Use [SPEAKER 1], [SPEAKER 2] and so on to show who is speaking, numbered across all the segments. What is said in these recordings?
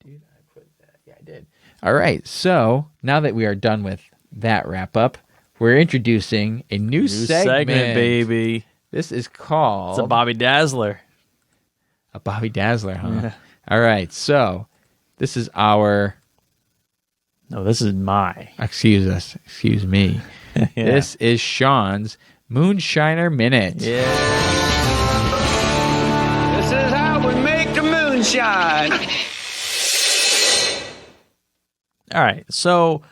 [SPEAKER 1] Did I put that? Yeah, I did. All right. So now that we are done with that wrap up, we're introducing a new segment,
[SPEAKER 2] baby.
[SPEAKER 1] This is called...
[SPEAKER 2] It's a Bobby Dazzler.
[SPEAKER 1] A Bobby Dazzler, huh?
[SPEAKER 2] Yeah.
[SPEAKER 1] All right. So this is our...
[SPEAKER 2] No, this is my.
[SPEAKER 1] Excuse me.
[SPEAKER 2] Yeah.
[SPEAKER 1] This is Sean's Moonshiner Minute.
[SPEAKER 2] Yeah.
[SPEAKER 3] This is how we make the moonshine.
[SPEAKER 2] All right. So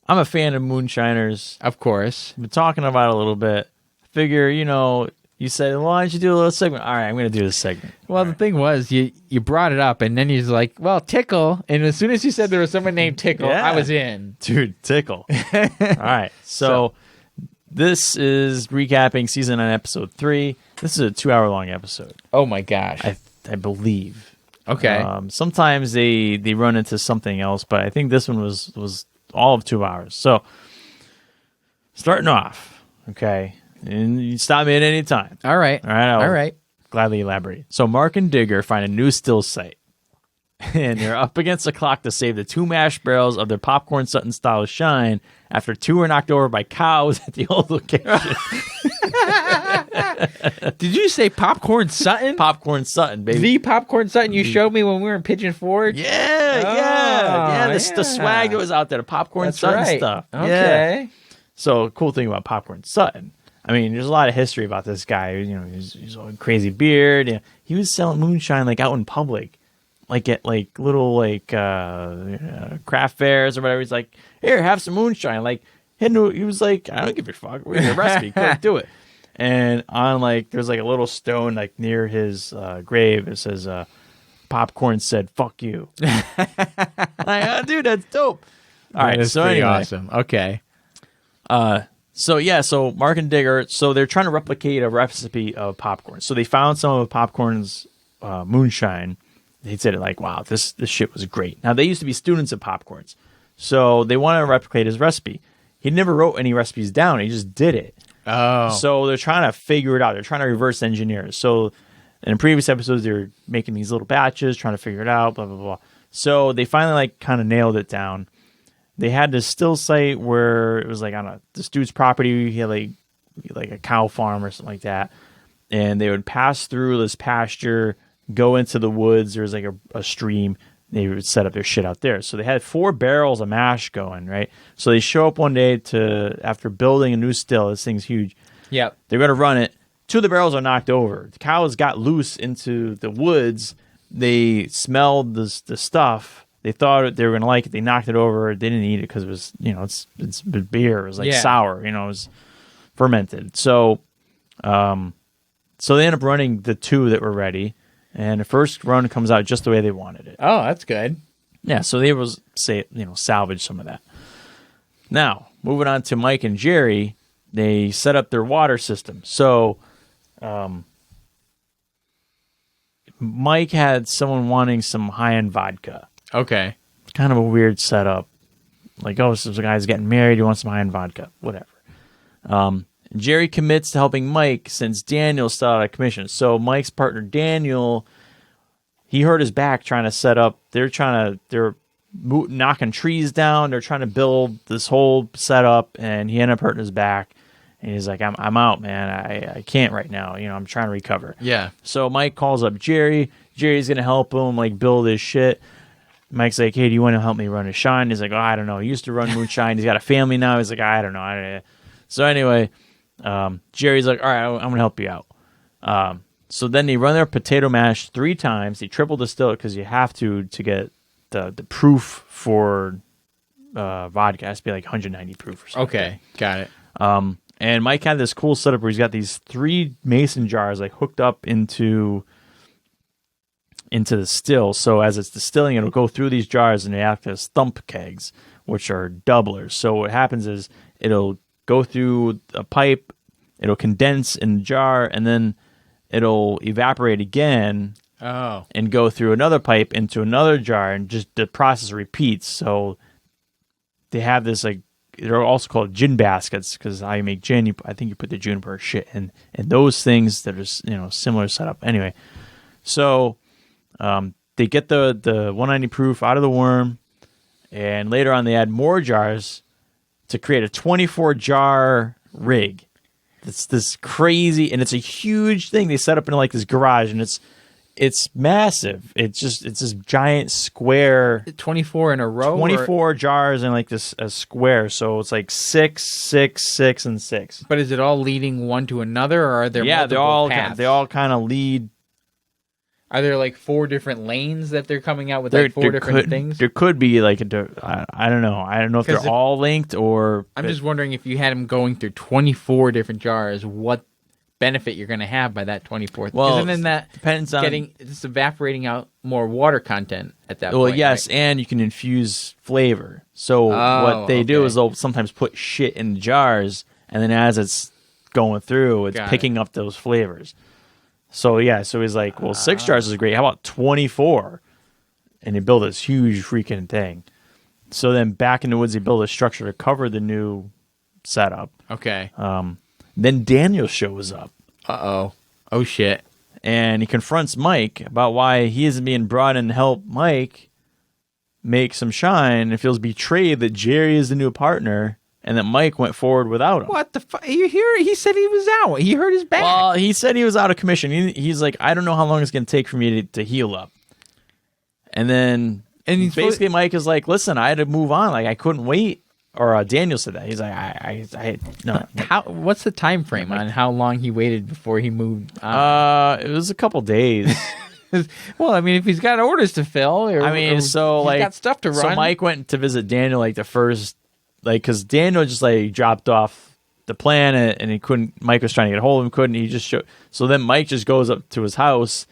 [SPEAKER 2] I'm a fan of Moonshiners.
[SPEAKER 1] Of course.
[SPEAKER 2] I've been talking about it a little bit. Figure, you said, well, why don't you do a little segment? All right, I'm going to do this segment.
[SPEAKER 1] Well, the thing was, you brought it up, and then he's like, well, Tickle. And as soon as you said there was someone named Tickle,
[SPEAKER 2] Yeah.
[SPEAKER 1] I was in.
[SPEAKER 2] Dude, Tickle. All right. So this is recapping season 9, episode 3. This is a 2-hour-long episode.
[SPEAKER 1] Oh, my gosh.
[SPEAKER 2] I believe.
[SPEAKER 1] Okay.
[SPEAKER 2] Sometimes they run into something else, but I think this one was all of 2 hours. So, starting off, okay, and you stop me at any time.
[SPEAKER 1] All right.
[SPEAKER 2] I'll
[SPEAKER 1] All right.
[SPEAKER 2] gladly elaborate. So, Mark and Digger find a new still site, and they're up against the clock to save the 2 mash barrels of their popcorn Sutton style shine after 2 were knocked over by cows at the old location.
[SPEAKER 1] Did you say Popcorn Sutton?
[SPEAKER 2] Popcorn Sutton, baby.
[SPEAKER 1] The Popcorn Sutton you showed me when we were in Pigeon Forge?
[SPEAKER 2] Yeah. The swag that was out there, the Popcorn
[SPEAKER 1] That's
[SPEAKER 2] Sutton
[SPEAKER 1] right.
[SPEAKER 2] stuff.
[SPEAKER 1] Okay.
[SPEAKER 2] Yeah. So, cool thing about Popcorn Sutton. I mean, there's a lot of history about this guy. He's a crazy beard. He was selling moonshine like out in public, like at like little craft fairs or whatever. He's like, here, have some moonshine. Like, he was like, I don't give a fuck. We're the recipe. Go do it. And on there's like a little stone like near his grave. It says, "Popcorn said fuck you." Like, dude, that's dope. All right, so
[SPEAKER 1] pretty
[SPEAKER 2] anyway,
[SPEAKER 1] awesome. Okay.
[SPEAKER 2] So Mark and Digger, so they're trying to replicate a recipe of popcorn. So they found some of Popcorn's moonshine. They said it like, wow, this shit was great. Now they used to be students of Popcorn's, so they wanted to replicate his recipe. He never wrote any recipes down. He just did it.
[SPEAKER 1] Oh.
[SPEAKER 2] So they're trying to figure it out. They're trying to reverse engineer it. So in previous episodes, they were making these little batches, trying to figure it out, blah, blah, blah. So they finally kind of nailed it down. They had this still site where it was like on this dude's property. He had like a cow farm or something like that. And they would pass through this pasture, go into the woods. There was like a stream. They would set up their shit out there. So they had 4 barrels of mash going, right? So they show up one day after building a new still. This thing's huge.
[SPEAKER 1] Yep.
[SPEAKER 2] They're going to run it. 2 of the barrels are knocked over. The cows got loose into the woods. They smelled the stuff. They thought they were going to like it. They knocked it over. They didn't eat it because it was, it's beer. It was like sour. It was fermented. So, so they end up running the 2 that were ready. And the first run comes out just the way they wanted it.
[SPEAKER 1] Oh, that's good.
[SPEAKER 2] Yeah, so they was salvage some of that. Now, moving on to Mike and Jerry, they set up their water system. So, Mike had someone wanting some high-end vodka.
[SPEAKER 1] Okay.
[SPEAKER 2] Kind of a weird setup. Like, oh, so the guy's getting married, he wants some high-end vodka. Whatever. Jerry commits to helping Mike since Daniel's still out of commission. So Mike's partner Daniel, he hurt his back trying to set up. They're knocking trees down. They're trying to build this whole setup, and he ended up hurting his back. And he's like, I'm out, man. I can't right now. I'm trying to recover.
[SPEAKER 1] Yeah.
[SPEAKER 2] So Mike calls up Jerry. Jerry's gonna help him build his shit. Mike's like, hey, do you want to help me run a shine? He's like, oh, I don't know. He used to run moonshine. He's got a family now. He's like, I don't know. So anyway. Jerry's like, all right, I'm going to help you out. So then they run their potato mash 3 times. They triple distill it because you have to get the proof for vodka. It has to be like 190 proof or something.
[SPEAKER 1] Okay, got it.
[SPEAKER 2] And Mike had this cool setup where he's got these 3 mason jars hooked up into the still. So as it's distilling, it'll go through these jars and they act as thump kegs, which are doublers. So what happens is it'll go through a pipe, it'll condense in the jar, and then it'll evaporate again and go through another pipe into another jar, and just the process repeats. So they have this they're also called gin baskets because how you make gin, I think you put the juniper shit in those things that are similar setup. Anyway, so they get the 190 proof out of the worm, and later on they add more jars to create a 24 jar rig. It's this crazy, and it's a huge thing they set up in like this garage, and it's massive. It's this giant square.
[SPEAKER 1] 24 in a row.
[SPEAKER 2] 24 jars in like this a square, so it's like 6, 6, 6, and 6.
[SPEAKER 1] But is it all leading one to another, or are there multiple paths?
[SPEAKER 2] They all kind of lead.
[SPEAKER 1] Are there like 4 different lanes that they're coming out with, like 4 different things?
[SPEAKER 2] There could be like I don't know. I don't know if they're all linked or.
[SPEAKER 1] I'm just wondering if you had them going through 24 different jars, what benefit you're going to have by that 24th.
[SPEAKER 2] Well,
[SPEAKER 1] isn't that
[SPEAKER 2] depends on
[SPEAKER 1] it's evaporating out more water content at that
[SPEAKER 2] point? Well, yes,
[SPEAKER 1] right?
[SPEAKER 2] and you can infuse flavor. So what they do is they'll sometimes put shit in jars, and then as it's going through, it's picking up those flavors. So he's like, well, 6 jars is great. How about 24? And they build this huge freaking thing. So then back in the woods, they build a structure to cover the new setup.
[SPEAKER 1] Okay.
[SPEAKER 2] Then Daniel shows up.
[SPEAKER 1] Uh-oh. Oh, shit.
[SPEAKER 2] And he confronts Mike about why he isn't being brought in to help Mike make some shine, and feels betrayed that Jerry is the new partner and that Mike went forward without him.
[SPEAKER 1] What the fuck? You hear it? He said he was out. He hurt his back.
[SPEAKER 2] Well, he said he was out of commission. He's like, I don't know how long it's going to take for me to heal up. And then basically Mike is like, listen, I had to move on. Like, I couldn't wait. Or Daniel said that. He's like, I no.
[SPEAKER 1] What's the time frame on how long he waited before he moved on?
[SPEAKER 2] It was a couple days.
[SPEAKER 1] Well, I mean, if he's got orders to fill, he's got stuff to run.
[SPEAKER 2] So Mike went to visit Daniel like the first, like, because Daniel just like dropped off the planet and he couldn't. Mike was trying to get a hold of him, couldn't. He just showed. So then Mike just goes up to his house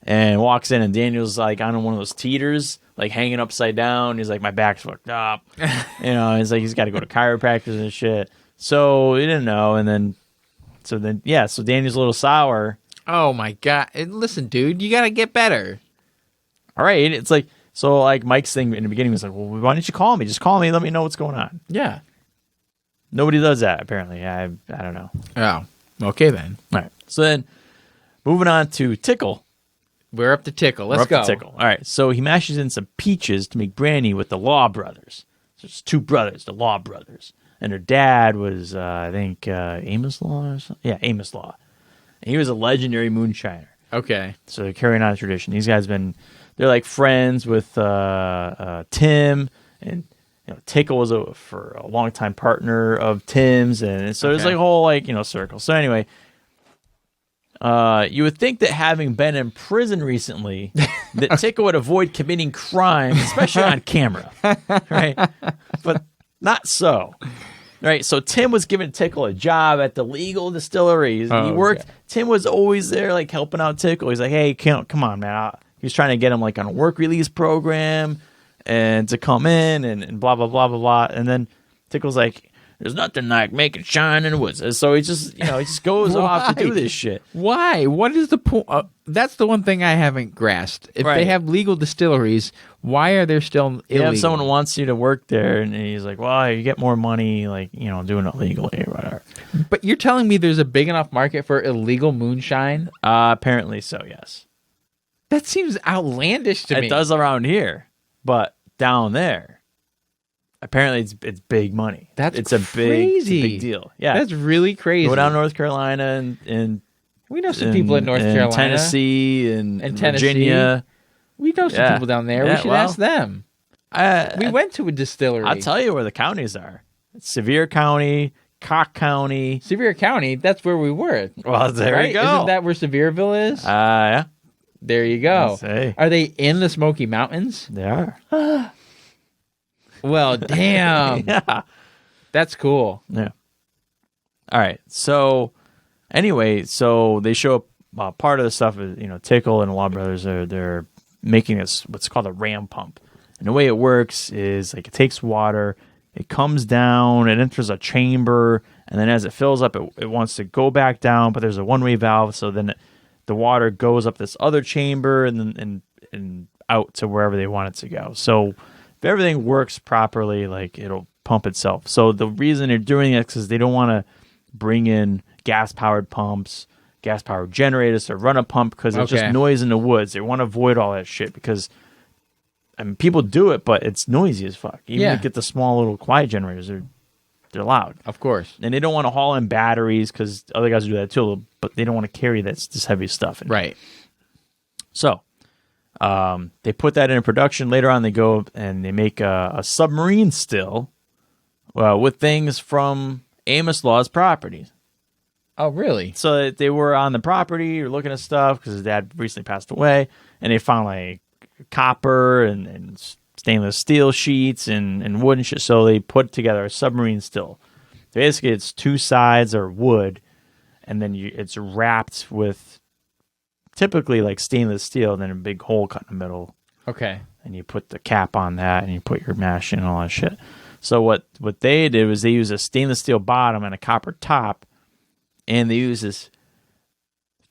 [SPEAKER 2] and walks in, and Daniel's like on one of those teeters, like hanging upside down. He's like, my back's fucked up. He's like, he's got to go to chiropractors and shit. So he didn't know. And then, so Daniel's a little sour.
[SPEAKER 1] Oh my God. Listen, dude, you got to get better.
[SPEAKER 2] All right. It's like, so like Mike's thing in the beginning was like, well, why don't you call me? Just call me. Let me know what's going on.
[SPEAKER 1] Yeah.
[SPEAKER 2] Nobody does that, apparently. I don't know.
[SPEAKER 1] Oh, okay then.
[SPEAKER 2] All right. So then moving on to Tickle.
[SPEAKER 1] We're up to Tickle. Let's go.
[SPEAKER 2] Tickle. All right. So he mashes in some peaches to make brandy with the Law brothers. So it's 2 brothers, the Law brothers. And their dad was, I think, Amos Law or something. Yeah, Amos Law. And he was a legendary moonshiner.
[SPEAKER 1] Okay.
[SPEAKER 2] So they're carrying on a tradition. These guys they're like friends with Tim. And Tickle was for a long time partner of Tim's. And so there's like a whole circle. So anyway, you would think that having been in prison recently, that Tickle would avoid committing crimes, especially on camera, right? But not so. Right, so Tim was giving Tickle a job at the legal distillery. He worked. Okay. Tim was always there, like helping out Tickle. He's like, "Hey, come on, man." He was trying to get him like on a work release program and to come in and blah blah blah blah blah. And then Tickle's like, there's nothing like making shine in the woods. So he just, he just goes off to do this shit.
[SPEAKER 1] Why? What is the point? That's the one thing I haven't grasped. If they have legal distilleries, why are there still illegal?
[SPEAKER 2] If someone wants you to work there, and he's like, well, you get more money, like, doing it legally or whatever.
[SPEAKER 1] But you're telling me there's a big enough market for illegal moonshine?
[SPEAKER 2] Apparently so, yes.
[SPEAKER 1] That seems outlandish to me.
[SPEAKER 2] It does around here, but down there, apparently it's big money.
[SPEAKER 1] It's
[SPEAKER 2] crazy. It's a big deal. Yeah,
[SPEAKER 1] that's really crazy.
[SPEAKER 2] Go down North Carolina and
[SPEAKER 1] we know some people in North Carolina,
[SPEAKER 2] Tennessee, and Virginia.
[SPEAKER 1] We know some people down there. We should ask them. We went to a distillery.
[SPEAKER 2] I'll tell you where the counties are. It's Sevier County, Cock County.
[SPEAKER 1] Sevier County. That's where we were.
[SPEAKER 2] Well, there you go.
[SPEAKER 1] Isn't that where Sevierville is?
[SPEAKER 2] Yeah.
[SPEAKER 1] There you go. Are they in the Smoky Mountains?
[SPEAKER 2] They are.
[SPEAKER 1] Well, damn.
[SPEAKER 2] Yeah.
[SPEAKER 1] That's cool.
[SPEAKER 2] Yeah. All right. So, anyway, they show up. Part of the stuff is, Tickle and Law Brothers, they're making this, what's called a ram pump. And the way it works is, like, it takes water, it comes down, it enters a chamber, and then as it fills up, it wants to go back down, but there's a one-way valve, so then the water goes up this other chamber and out to wherever they want it to go. So if everything works properly, like, it'll pump itself. So the reason they're doing it is because they don't want to bring in gas-powered pumps, gas-powered generators to run a pump because it's just noise in the woods. They want to avoid all that shit because, I mean, people do it, but it's noisy as fuck. Even to get the small little quiet generators, they're loud.
[SPEAKER 1] Of course.
[SPEAKER 2] And they don't want to haul in batteries because other guys do that too, but they don't want to carry this heavy stuff.
[SPEAKER 1] Right.
[SPEAKER 2] So they put that in production. Later on, they go and they make a submarine still with things from Amos Law's property.
[SPEAKER 1] Oh, really?
[SPEAKER 2] So they were on the property or looking at stuff because his dad recently passed away, and they found like copper and stainless steel sheets and wood and shit. So they put together a submarine still. Basically, it's two sides are wood, and then it's wrapped with typically like stainless steel, and then a big hole cut in the middle.
[SPEAKER 1] Okay.
[SPEAKER 2] And you put the cap on that, and you put your mash in and all that shit. So what they did was they used a stainless steel bottom and a copper top, and they used this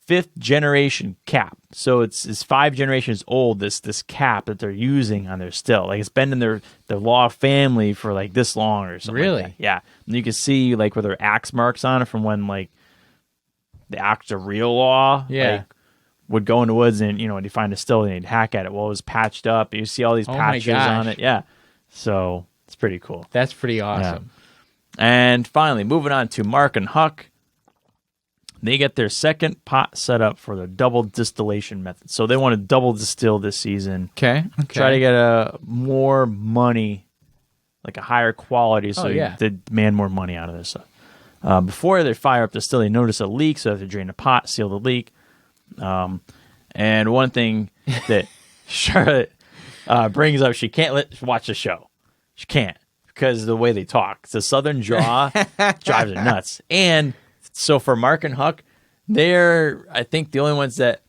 [SPEAKER 2] 5th generation cap. So it's 5 generations old, this cap that they're using on their still. Like it's been in their Law family for like this long or something.
[SPEAKER 1] Really?
[SPEAKER 2] Like that. Yeah. And you can see like where there are axe marks on it from when like the axe of real Law like, would go in the woods and, when you find a still, they'd hack at it. Well, it was patched up. You see all these patches on it. Yeah. So it's pretty cool.
[SPEAKER 1] That's pretty awesome.
[SPEAKER 2] Yeah. And finally, moving on to Mark and Huck. They get their second pot set up for the double distillation method. So they want to double distill this season.
[SPEAKER 1] Okay.
[SPEAKER 2] Try to get more money, like a higher quality, so they demand more money out of this stuff. Before they fire up the still, they notice a leak, so they have to drain the pot, seal the leak. And one thing that Charlotte brings up, she can't watch the show. She can't because of the way they talk. It's a southern draw, drives her nuts. And so for Mark and Huck, they're, I think, the only ones that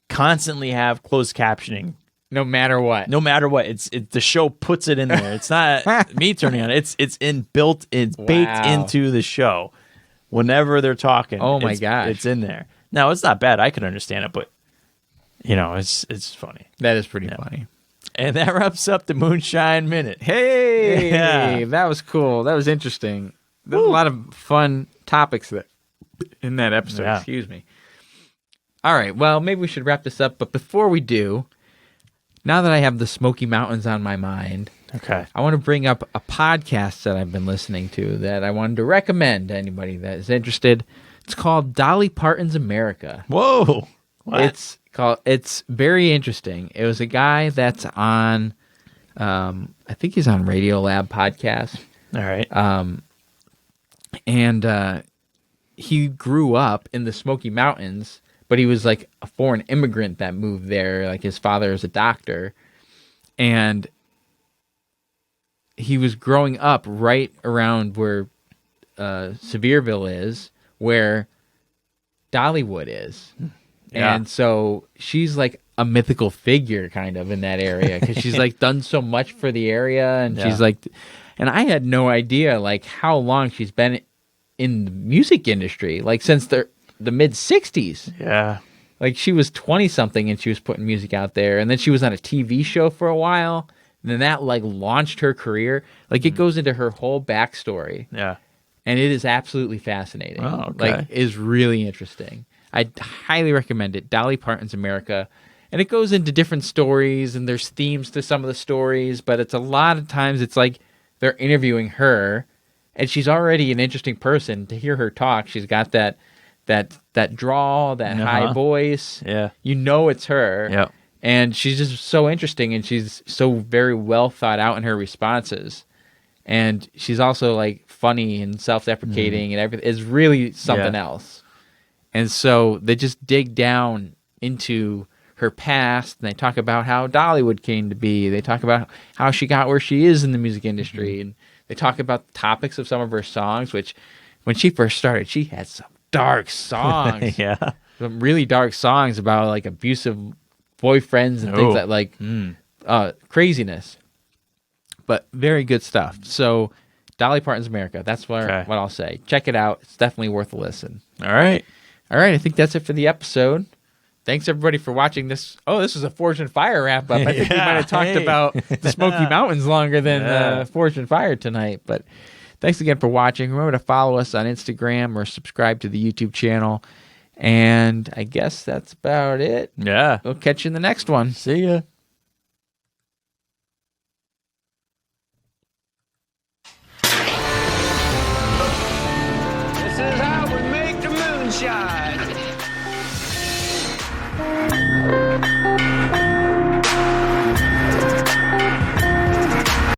[SPEAKER 2] constantly have closed captioning.
[SPEAKER 1] No matter what.
[SPEAKER 2] No matter what. It's the show puts it in there. It's not me turning on it. It's baked into the show. Whenever they're talking.
[SPEAKER 1] Oh my gosh.
[SPEAKER 2] It's in there. Now, it's not bad. I can understand it, but it's funny.
[SPEAKER 1] That is pretty funny.
[SPEAKER 2] And that wraps up the Moonshine Minute.
[SPEAKER 1] Hey, that was cool. That was interesting. There's a lot of fun topics in that episode.
[SPEAKER 2] Yeah.
[SPEAKER 1] Excuse me. All right. Well, maybe we should wrap this up. But before we do, now that I have the Smoky Mountains on my mind, I want to bring up a podcast that I've been listening to that I wanted to recommend to anybody that is interested. It's called Dolly Parton's America.
[SPEAKER 2] Whoa. What?
[SPEAKER 1] It's very interesting. It was a guy that's on, I think he's on Radio Lab podcast.
[SPEAKER 2] All right.
[SPEAKER 1] And he grew up in the Smoky Mountains, but he was like a foreign immigrant that moved there. Like his father is a doctor. And he was growing up right around where Sevierville is, where Dollywood is. Yeah. And so she's like a mythical figure kind of in that area because she's like done so much for the area. And she's like, and I had no idea like how long she's been in the music industry, like since the mid 60s.
[SPEAKER 2] Yeah.
[SPEAKER 1] Like she was 20 something and she was putting music out there. And then she was on a TV show for a while. And then that like launched her career. Like it goes into her whole backstory.
[SPEAKER 2] Yeah.
[SPEAKER 1] And it is absolutely fascinating.
[SPEAKER 2] Oh, okay.
[SPEAKER 1] Like is really interesting. I highly recommend it. Dolly Parton's America. And it goes into different stories and there's themes to some of the stories, but it's a lot of times it's like they're interviewing her and she's already an interesting person to hear her talk. She's got that drawl, that high voice.
[SPEAKER 2] Yeah.
[SPEAKER 1] It's her.
[SPEAKER 2] Yeah.
[SPEAKER 1] And she's just so interesting and she's so very well thought out in her responses. And she's also like funny and self-deprecating and everything. It's really something else. And so they just dig down into her past and they talk about how Dollywood came to be. They talk about how she got where she is in the music industry. And they talk about the topics of some of her songs, which when she first started, she had some dark songs. Some really dark songs about like abusive boyfriends and things like craziness. But very good stuff. So Dolly Parton's America. That's what I'll say. Check it out. It's definitely worth a listen.
[SPEAKER 2] All right.
[SPEAKER 1] I think that's it for the episode. Thanks everybody for watching this. Oh, this is a Forge and Fire wrap up. I think we might have talked about the Smoky Mountains longer than Forge and Fire tonight. But thanks again for watching. Remember to follow us on Instagram or subscribe to the YouTube channel. And I guess that's about it.
[SPEAKER 2] Yeah.
[SPEAKER 1] We'll catch you in the next one.
[SPEAKER 2] See ya.
[SPEAKER 3] This is how we make the moonshine.